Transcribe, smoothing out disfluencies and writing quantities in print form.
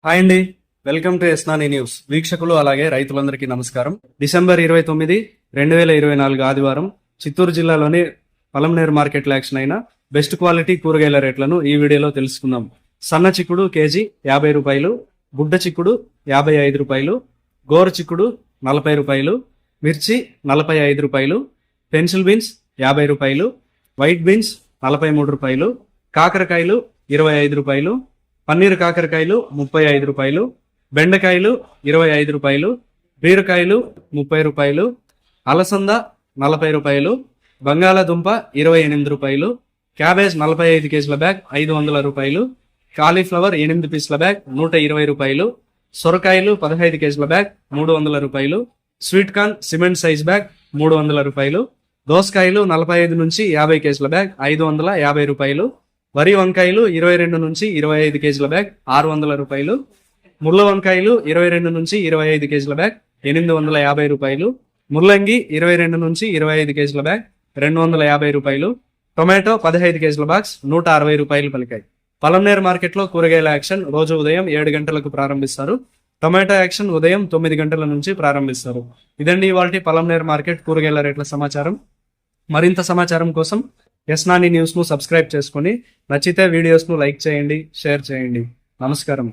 Hi అండి, welcome to ఎస్నాని news. వీక్షకులు అలాగే రైతులందరికీ నమస్కారం. డిసెంబర్ 29, 2024 ఆదివారం చిత్తూరు జిల్లాలోని పలంనేరు మార్కెట్లో యాక్షన్ అయిన బెస్ట్ క్వాలిటీ కూరగాయల రేట్లను ఈ వీడియోలో తెలుసుకుందాం. సన్న చిక్కుడు కేజీ 50 రూపాయలు, బుడ్డ చిక్కుడు 55 రూపాయలు, గోర చిక్కుడు 40 రూపాయలు, మిర్చి 45 రూపాయలు, పెన్సిల్ బీన్స్ 50 రూపాయలు, వైట్ బీన్స్ 43 రూపాయలు, కాకరకాయలు 25 రూపాయలు, పన్నీరు కాకరకాయలు 35 రూపాయలు, బెండకాయలు 25 రూపాయలు, బీరకాయలు 30 రూపాయలు, అలసంద 40 రూపాయలు, బంగాళాదుంప 28 రూపాయలు, క్యాబేజ్ 45 కేజీల బ్యాగ్ 500 రూపాయలు, కాలీఫ్లవర్ 8 పీసుల బ్యాగ్ 120 రూపాయలు, సొరకాయలు 15 కేజీల బ్యాగ్ 300 రూపాయలు, sweet corn cement size bag 300 రూపాయలు, దోసకాయలు 45 నుంచి 50 కేజీల బ్యాగ్ 550 రూపాయలు, వరి వంకాయలు 22 నుంచి 25 కేజీల బ్యాగ్ 600 రూపాయలు, ముళ్ళ వంకాయలు 22 నుంచి 25 కేజీల బ్యాగ్ 850 రూపాయలు, ముల్లంగి 22 నుంచి 25 కేజీల బ్యాగ్ 250 రూపాయలు, టొమాటో 15 కేజీల బాక్స్ 160 రూపాయలు పలికాయి. పలంనేరు మార్కెట్లో కూరగాయల యాక్షన్ రోజు ఉదయం 7 గంటలకు ప్రారంభిస్తారు. టొమాటో యాక్షన్ ఉదయం 9 గంటల నుంచి ప్రారంభిస్తారు. ఇదండి ఇవాల్టి పలంనేరు మార్కెట్ కూరగాయల రేట్ల సమాచారం. మరింత సమాచారం కోసం ఎస్నాని న్యూస్ ను సబ్స్క్రైబ్ చేసుకుని నచ్చితే వీడియోస్ ను లైక్ చేయండి, షేర్ చేయండి. నమస్కారం.